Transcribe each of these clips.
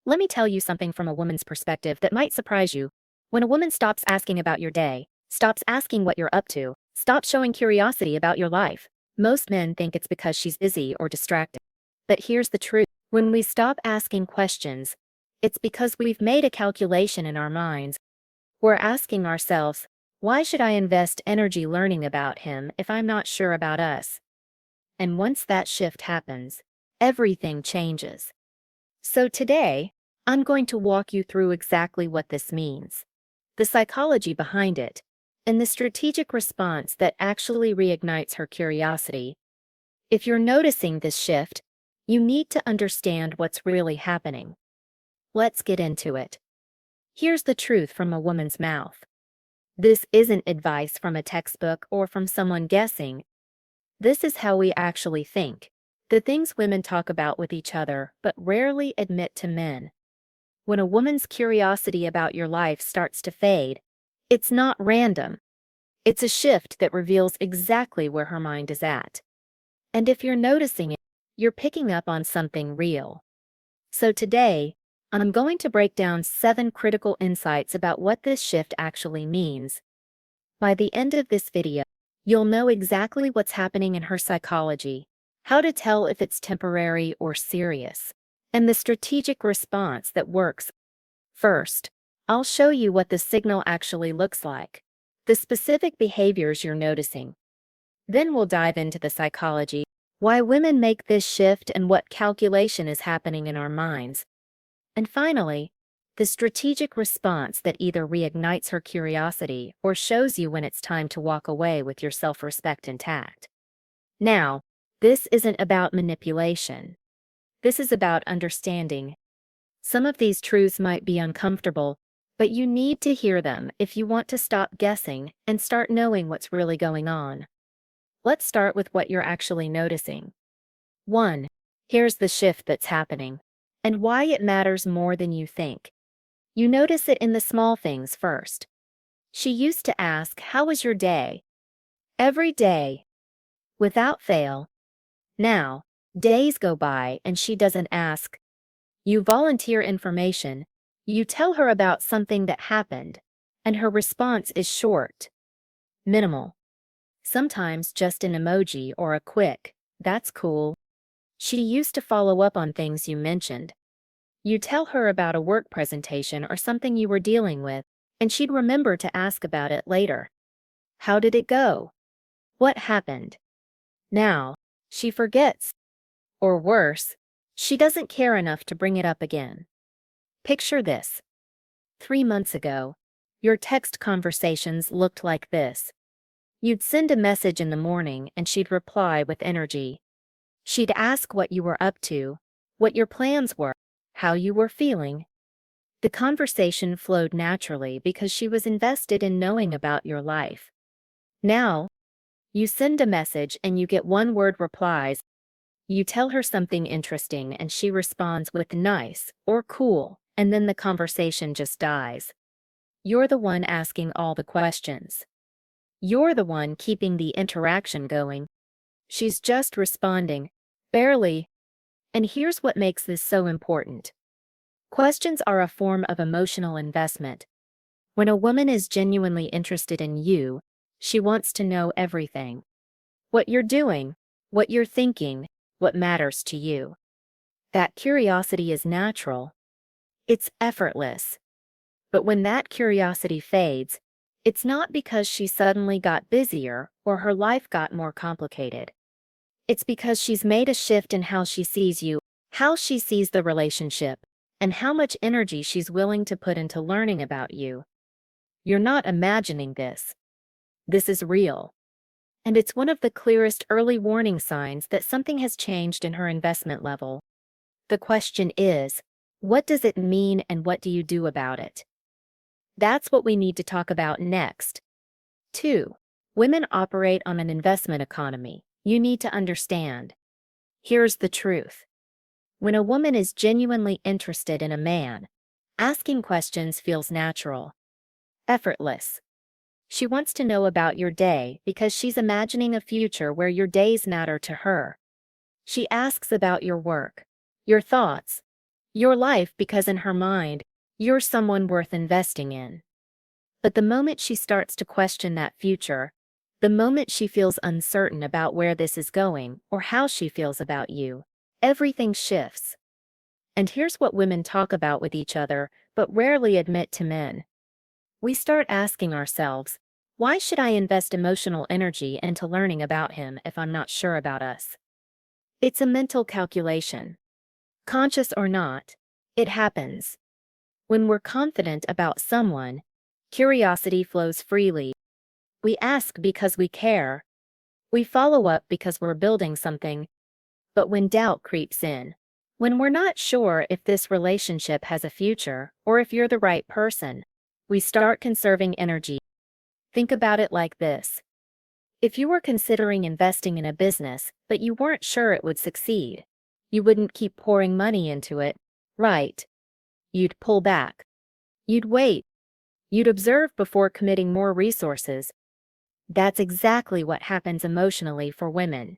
Let me tell you something from a woman's perspective that might surprise you. When a woman stops asking about your day, stops asking what you're up to, stops showing curiosity about your life, most men think it's because she's busy or distracted. But here's the truth. When we stop asking questions, it's because we've made a calculation in our minds. We're asking ourselves, why should I invest energy learning about him if I'm not sure about us? And once that shift happens, everything changes. So today, I'm going to walk you through exactly what this means, the psychology behind it, and the strategic response that actually reignites her curiosity. If you're noticing this shift, you need to understand what's really happening. Let's get into it. Here's the truth from a woman's mouth. This isn't advice from a textbook or from someone guessing. This is how we actually think. The things women talk about with each other but rarely admit to men. When a woman's curiosity about your life starts to fade, it's not random. It's a shift that reveals exactly where her mind is at. And if you're noticing it, you're picking up on something real. So today, I'm going to break down 7 critical insights about what this shift actually means. By the end of this video, you'll know exactly what's happening in her psychology, how to tell if it's temporary or serious, and the strategic response that works. First, I'll show you what the signal actually looks like, the specific behaviors you're noticing. Then we'll dive into the psychology, why women make this shift and what calculation is happening in our minds. And finally, the strategic response that either reignites her curiosity or shows you when it's time to walk away with your self-respect intact. Now, this isn't about manipulation. This is about understanding. Some of these truths might be uncomfortable, but you need to hear them if you want to stop guessing and start knowing what's really going on. Let's start with what you're actually noticing. 1. Here's the shift that's happening, and why it matters more than you think. You notice it in the small things first. She used to ask, "How was your day?" Every day, without fail. Now, days go by and she doesn't ask. You volunteer information, you tell her about something that happened, and her response is short, minimal. Sometimes just an emoji or a quick, "That's cool." She used to follow up on things you mentioned. You tell her about a work presentation or something you were dealing with, and she'd remember to ask about it later. How did it go? What happened? Now, she forgets. Or worse, she doesn't care enough to bring it up again. Picture this. 3 months ago, your text conversations looked like this. You'd send a message in the morning and she'd reply with energy. She'd ask what you were up to, what your plans were, how you were feeling. The conversation flowed naturally because she was invested in knowing about your life. Now, you send a message and you get one-word replies. You tell her something interesting and she responds with nice or cool, and then the conversation just dies. You're the one asking all the questions. You're the one keeping the interaction going. She's just responding, barely. And here's what makes this so important. Questions are a form of emotional investment. When a woman is genuinely interested in you, she wants to know everything. What you're doing, what you're thinking, what matters to you. That curiosity is natural. It's effortless. But when that curiosity fades, it's not because she suddenly got busier or her life got more complicated. It's because she's made a shift in how she sees you, how she sees the relationship, and how much energy she's willing to put into learning about you. You're not imagining this. This is real. And it's one of the clearest early warning signs that something has changed in her investment level. The question is, what does it mean and what do you do about it? That's what we need to talk about next. 2. Women operate on an investment economy. You need to understand. Here's the truth. When a woman is genuinely interested in a man, asking questions feels natural, effortless. She wants to know about your day because she's imagining a future where your days matter to her. She asks about your work, your thoughts, Your life because in her mind, you're someone worth investing in. But the moment she starts to question that future, the moment she feels uncertain about where this is going or how she feels about you, everything shifts. And here's what women talk about with each other, but rarely admit to men. We start asking ourselves, why should I invest emotional energy into learning about him if I'm not sure about us? It's a mental calculation. Conscious or not, it happens. When we're confident about someone, curiosity flows freely. We ask because we care. We follow up because we're building something. But when doubt creeps in, when we're not sure if this relationship has a future or if you're the right person, we start conserving energy. Think about it like this. If you were considering investing in a business, but you weren't sure it would succeed, you wouldn't keep pouring money into it, right? You'd pull back. You'd wait. You'd observe before committing more resources. That's exactly what happens emotionally for women.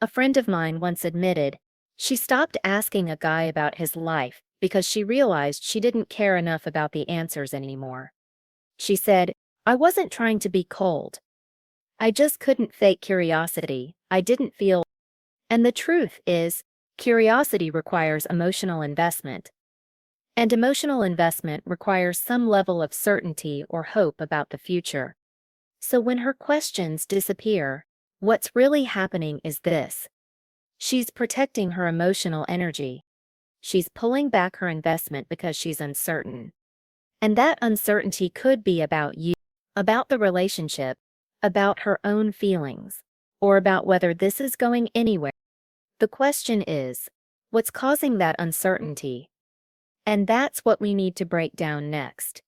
A friend of mine once admitted, she stopped asking a guy about his life because she realized she didn't care enough about the answers anymore. She said, I wasn't trying to be cold. I just couldn't fake curiosity. I didn't feel. And the truth is, curiosity requires emotional investment. And emotional investment requires some level of certainty or hope about the future. So when her questions disappear, what's really happening is this. She's protecting her emotional energy. She's pulling back her investment because she's uncertain. And that uncertainty could be about you, about the relationship, about her own feelings, or about whether this is going anywhere. The question is, what's causing that uncertainty? And that's what we need to break down next.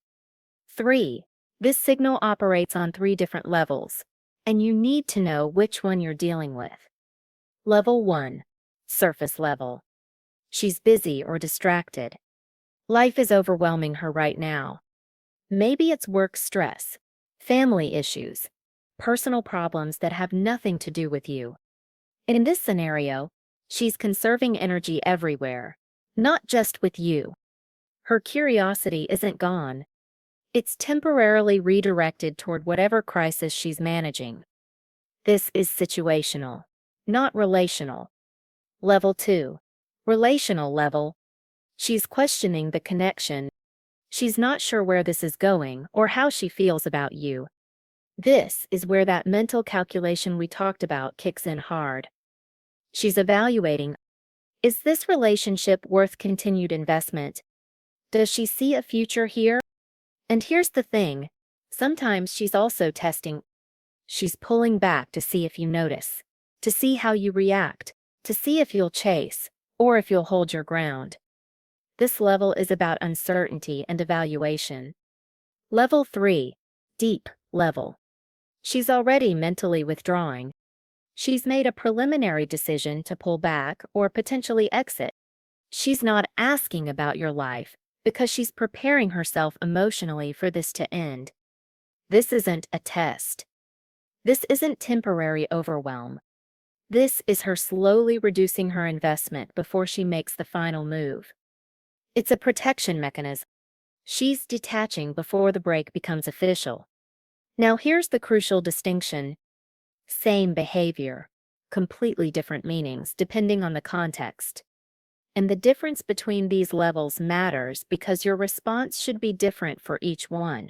3. This signal operates on 3 different levels, and you need to know which one you're dealing with. Level 1. Surface level. She's busy or distracted. Life is overwhelming her right now. Maybe it's work stress, family issues, personal problems that have nothing to do with you. In this scenario, she's conserving energy everywhere, not just with you. Her curiosity isn't gone. It's temporarily redirected toward whatever crisis she's managing. This is situational, not relational. Level 2. Relational level. She's questioning the connection. She's not sure where this is going or how she feels about you. This is where that mental calculation we talked about kicks in hard. She's evaluating, is this relationship worth continued investment? Does she see a future here? And here's the thing, sometimes she's also testing. She's pulling back to see if you notice, to see how you react, to see if you'll chase, or if you'll hold your ground. This level is about uncertainty and evaluation. Level 3. Deep level. She's already mentally withdrawing. She's made a preliminary decision to pull back or potentially exit. She's not asking about your life because she's preparing herself emotionally for this to end. This isn't a test. This isn't temporary overwhelm. This is her slowly reducing her investment before she makes the final move. It's a protection mechanism. She's detaching before the break becomes official. Now here's the crucial distinction. Same behavior, completely different meanings depending on the context. And the difference between these levels matters because your response should be different for each one.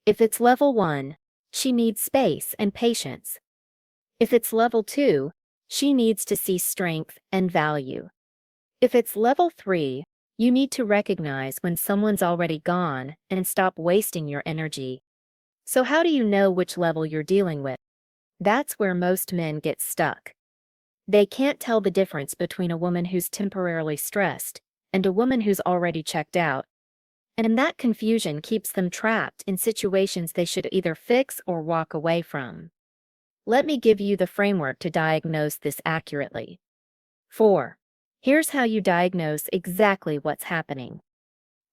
If it's level 1, she needs space and patience. If it's level 2, she needs to see strength and value. If it's level 3, you need to recognize when someone's already gone and stop wasting your energy. So how do you know which level you're dealing with? That's where most men get stuck. They can't tell the difference between a woman who's temporarily stressed and a woman who's already checked out. And that confusion keeps them trapped in situations they should either fix or walk away from. Let me give you the framework to diagnose this accurately. 4. Here's how you diagnose exactly what's happening.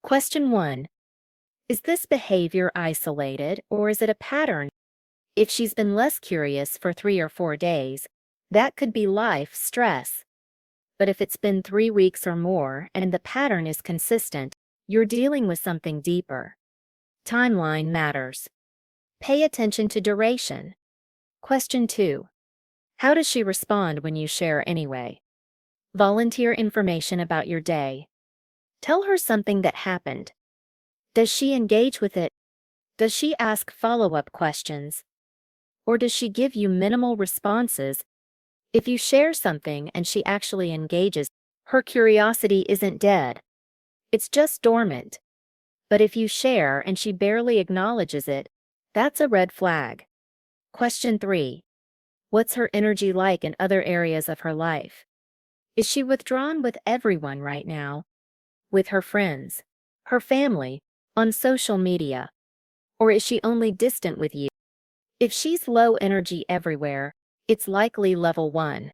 Question 1. Is this behavior isolated or is it a pattern? If she's been less curious for 3 or 4 days, that could be life stress. But if it's been 3 weeks or more and the pattern is consistent, you're dealing with something deeper. Timeline matters. Pay attention to duration. Question 2. How does she respond when you share anyway? Volunteer information about your day. Tell her something that happened. Does she engage with it? Does she ask follow-up questions? Or does she give you minimal responses? If you share something and she actually engages, her curiosity isn't dead. It's just dormant. But if you share and she barely acknowledges it, that's a red flag. Question 3. What's her energy like in other areas of her life? Is she withdrawn with everyone right now? With her friends, her family, on social media? Or is she only distant with you? If she's low energy everywhere, it's likely level 1.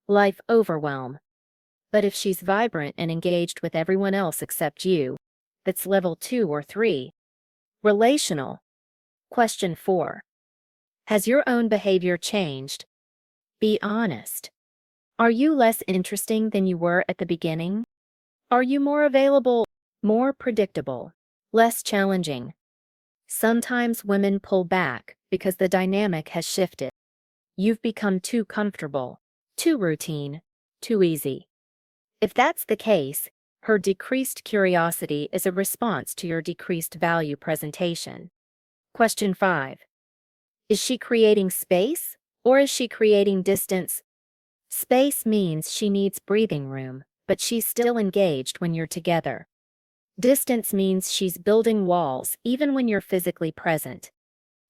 Life overwhelm. But if she's vibrant and engaged with everyone else except you, that's level 2 or 3. Relational. Question 4. Has your own behavior changed? Be honest. Are you less interesting than you were at the beginning? Are you more available, more predictable, less challenging? Sometimes women pull back because the dynamic has shifted. You've become too comfortable, too routine, too easy. If that's the case, her decreased curiosity is a response to your decreased value presentation. Question 5. Is she creating space, or is she creating distance? Space means she needs breathing room, but she's still engaged when you're together. Distance means she's building walls even when you're physically present.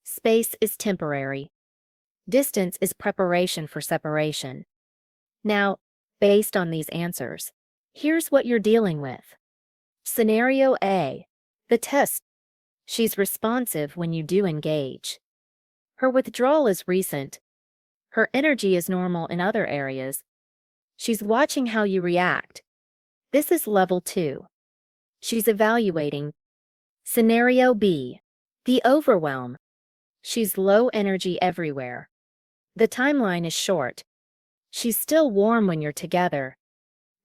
Space is temporary. Distance is preparation for separation. Now, based on these answers, here's what you're dealing with. Scenario A. The test. She's responsive when you do engage. Her withdrawal is recent. Her energy is normal in other areas. She's watching how you react. This is level 2. She's evaluating. Scenario B. The overwhelm. She's low energy everywhere. The timeline is short. She's still warm when you're together.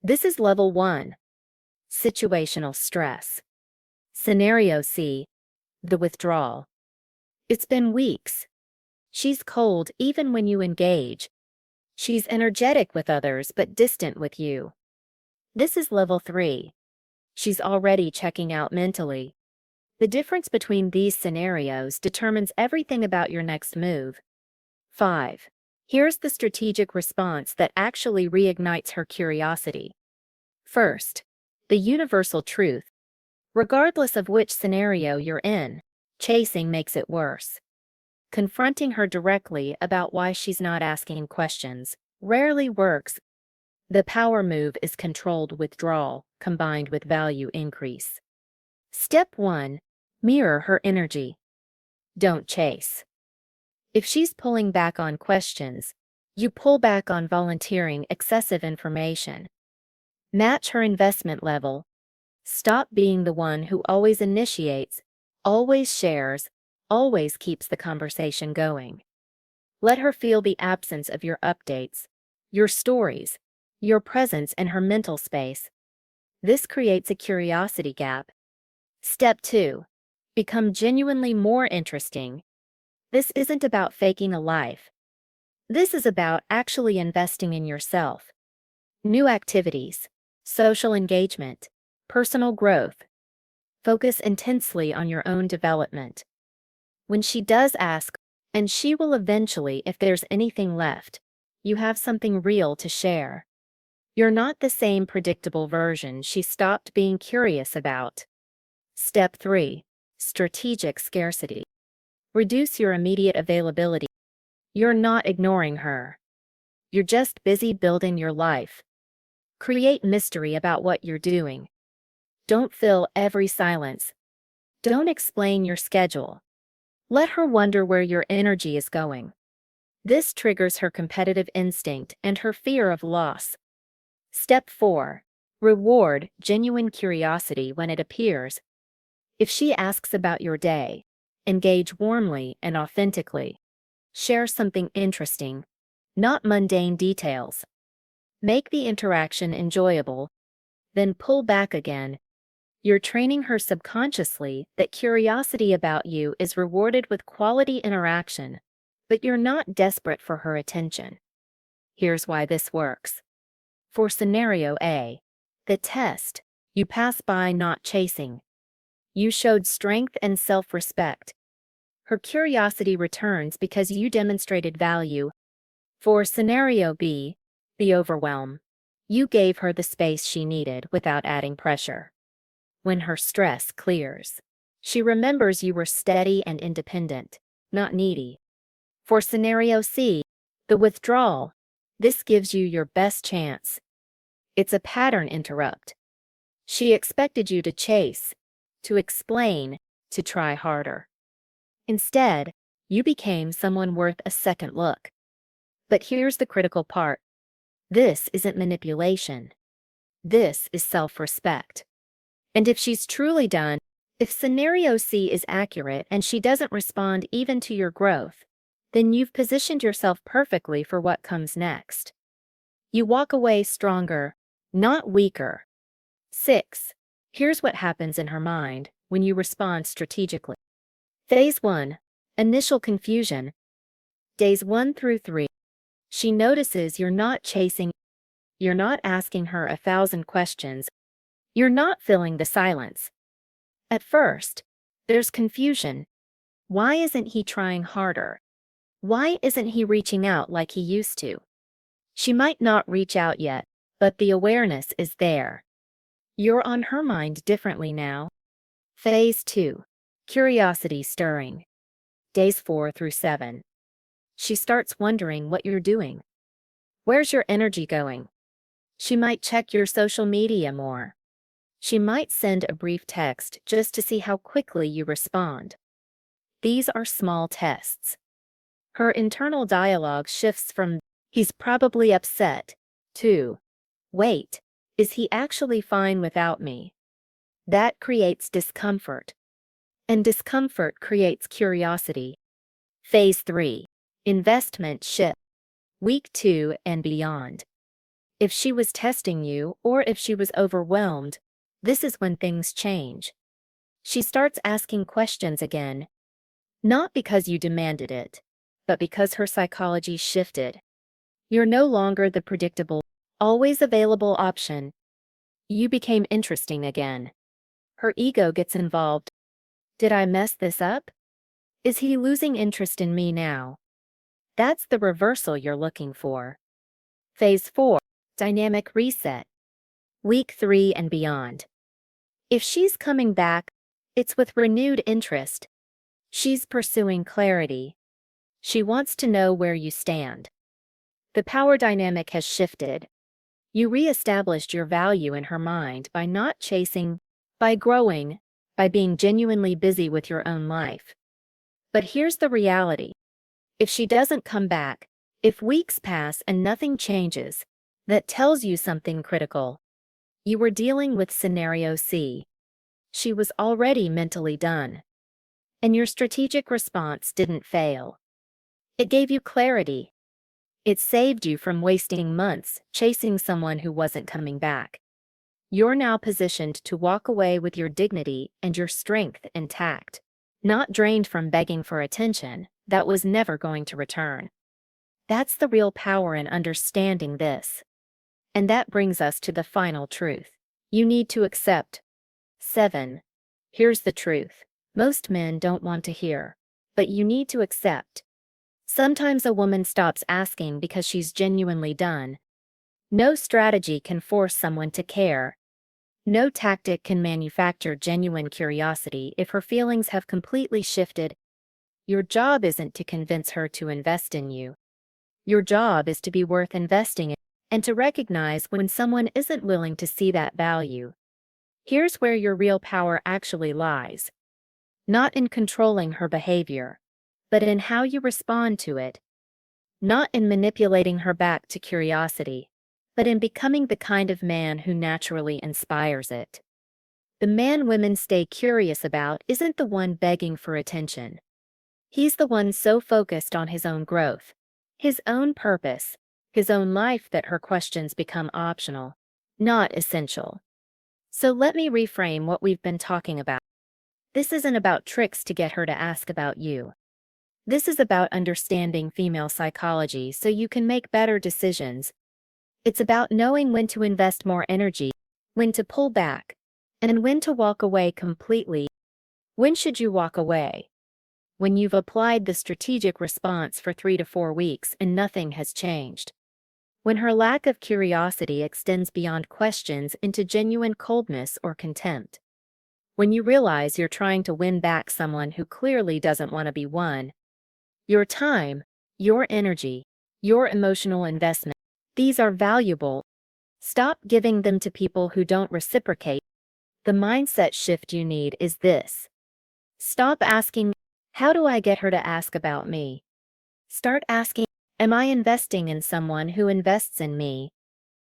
This is level 1. Situational stress. Scenario C. The withdrawal. It's been weeks. She's cold even when you engage. She's energetic with others but distant with you. This is level 3. She's already checking out mentally. The difference between these scenarios determines everything about your next move. 5. Here's the strategic response that actually reignites her curiosity. First, the universal truth. Regardless of which scenario you're in, chasing makes it worse. Confronting her directly about why she's not asking questions rarely works. The power move is controlled withdrawal combined with value increase. Step 1. Mirror her energy. Don't chase. If she's pulling back on questions, you pull back on volunteering excessive information. Match her investment level. Stop being the one who always initiates, always shares, always keeps the conversation going. Let her feel the absence of your updates, your stories, your presence in her mental space. This creates a curiosity gap. Step 2. Become genuinely more interesting. This isn't about faking a life. This is about actually investing in yourself. New activities, social engagement, personal growth. Focus intensely on your own development. When she does ask, and she will eventually if there's anything left, you have something real to share. You're not the same predictable version she stopped being curious about. Step 3. Strategic scarcity. Reduce your immediate availability. You're not ignoring her. You're just busy building your life. Create mystery about what you're doing. Don't fill every silence. Don't explain your schedule. Let her wonder where your energy is going. This triggers her competitive instinct and her fear of loss. Step 4. Reward genuine curiosity when it appears. If she asks about your day, engage warmly and authentically. Share something interesting, not mundane details. Make the interaction enjoyable, then pull back again. You're training her subconsciously that curiosity about you is rewarded with quality interaction, but you're not desperate for her attention. Here's why this works. For scenario A, the test, you pass by not chasing. You showed strength and self-respect. Her curiosity returns because you demonstrated value. For scenario B, the overwhelm, you gave her the space she needed without adding pressure. When her stress clears, she remembers you were steady and independent, not needy. For scenario C, the withdrawal, this gives you your best chance. It's a pattern interrupt. She expected you to chase, to explain, to try harder. Instead, you became someone worth a second look. But here's the critical part. This isn't manipulation. This is self-respect. And if she's truly done, if scenario C is accurate and she doesn't respond even to your growth, then you've positioned yourself perfectly for what comes next. You walk away stronger, not weaker. 6. Here's what happens in her mind when you respond strategically. Phase 1. Initial confusion. Days 1 through 3. She notices you're not chasing. You're not asking her 1,000 questions. You're not filling the silence. At first, there's confusion. Why isn't he trying harder? Why isn't he reaching out like he used to? She might not reach out yet, but the awareness is there. You're on her mind differently now. Phase 2. Curiosity stirring. Days 4 through 7. She starts wondering what you're doing. Where's your energy going? She might check your social media more. She might send a brief text just to see how quickly you respond. These are small tests. Her internal dialogue shifts from, "He's probably upset," to, "Wait, is he actually fine without me?" That creates discomfort. And discomfort creates curiosity. Phase 3. Investment shift. Week 2 and beyond. If she was testing you or if she was overwhelmed, this is when things change. She starts asking questions again, not because you demanded it, but because her psychology shifted. You're no longer the predictable, always available option. You became interesting again. Her ego gets involved. Did I mess this up? Is he losing interest in me now? That's the reversal you're looking for. Phase 4. Dynamic reset. Week 3 and beyond. If she's coming back, it's with renewed interest. She's pursuing clarity. She wants to know where you stand. The power dynamic has shifted. You re-established your value in her mind by not chasing, by growing, by being genuinely busy with your own life. But here's the reality. If she doesn't come back, if weeks pass and nothing changes, that tells you something critical. You were dealing with scenario C. She was already mentally done. And your strategic response didn't fail. It gave you clarity. It saved you from wasting months chasing someone who wasn't coming back. You're now positioned to walk away with your dignity and your strength intact, not drained from begging for attention that was never going to return. That's the real power in understanding this. And that brings us to the final truth. You need to accept. 7. Here's the truth. Most men don't want to hear, but you need to accept. Sometimes a woman stops asking because she's genuinely done. No strategy can force someone to care. No tactic can manufacture genuine curiosity if her feelings have completely shifted. Your job isn't to convince her to invest in you. Your job is to be worth investing in and to recognize when someone isn't willing to see that value. Here's where your real power actually lies. Not in controlling her behavior, but in how you respond to it. Not in manipulating her back to curiosity, but in becoming the kind of man who naturally inspires it. The man women stay curious about isn't the one begging for attention. He's the one so focused on his own growth, his own purpose, his own life that her questions become optional, not essential. So let me reframe what we've been talking about. This isn't about tricks to get her to ask about you. This is about understanding female psychology so you can make better decisions. It's about knowing when to invest more energy, when to pull back, and when to walk away completely. When should you walk away? When you've applied the strategic response for 3 to 4 weeks and nothing has changed. When her lack of curiosity extends beyond questions into genuine coldness or contempt. When you realize you're trying to win back someone who clearly doesn't want to be won. Your time, your energy, your emotional investment, these are valuable. Stop giving them to people who don't reciprocate. The mindset shift you need is this. Stop asking, how do I get her to ask about me? Start asking, am I investing in someone who invests in me?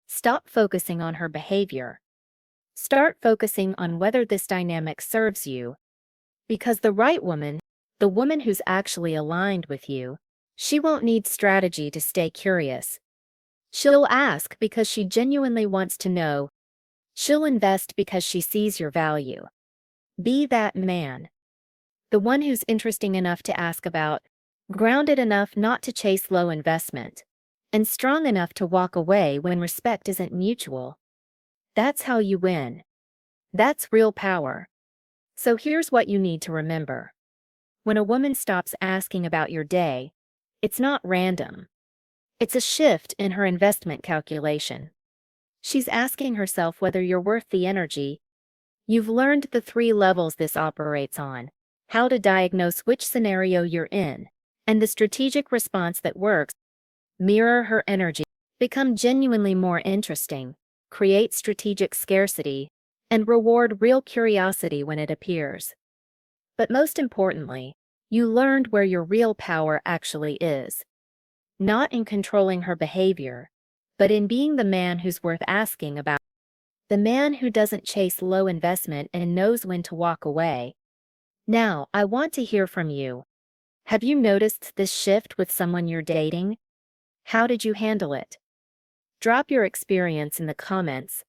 Stop focusing on her behavior. Start focusing on whether this dynamic serves you. Because the right woman, the woman who's actually aligned with you, she won't need strategy to stay curious. She'll ask because she genuinely wants to know. She'll invest because she sees your value. Be that man. The one who's interesting enough to ask about, grounded enough not to chase low investment, and strong enough to walk away when respect isn't mutual. That's how you win. That's real power. So here's what you need to remember. When a woman stops asking about your day, it's not random. It's a shift in her investment calculation. She's asking herself whether you're worth the energy. You've learned the 3 levels this operates on, how to diagnose which scenario you're in, and the strategic response that works. Mirror her energy, become genuinely more interesting, create strategic scarcity, and reward real curiosity when it appears. But most importantly, you learned where your real power actually is. Not in controlling her behavior, but in being the man who's worth asking about. The man who doesn't chase low investment and knows when to walk away. Now, I want to hear from you. Have you noticed this shift with someone you're dating? How did you handle it? Drop your experience in the comments.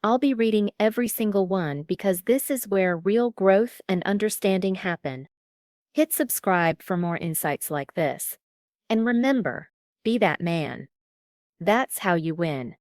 I'll be reading every single one because this is where real growth and understanding happen. Hit subscribe for more insights like this. And remember, be that man. That's how you win.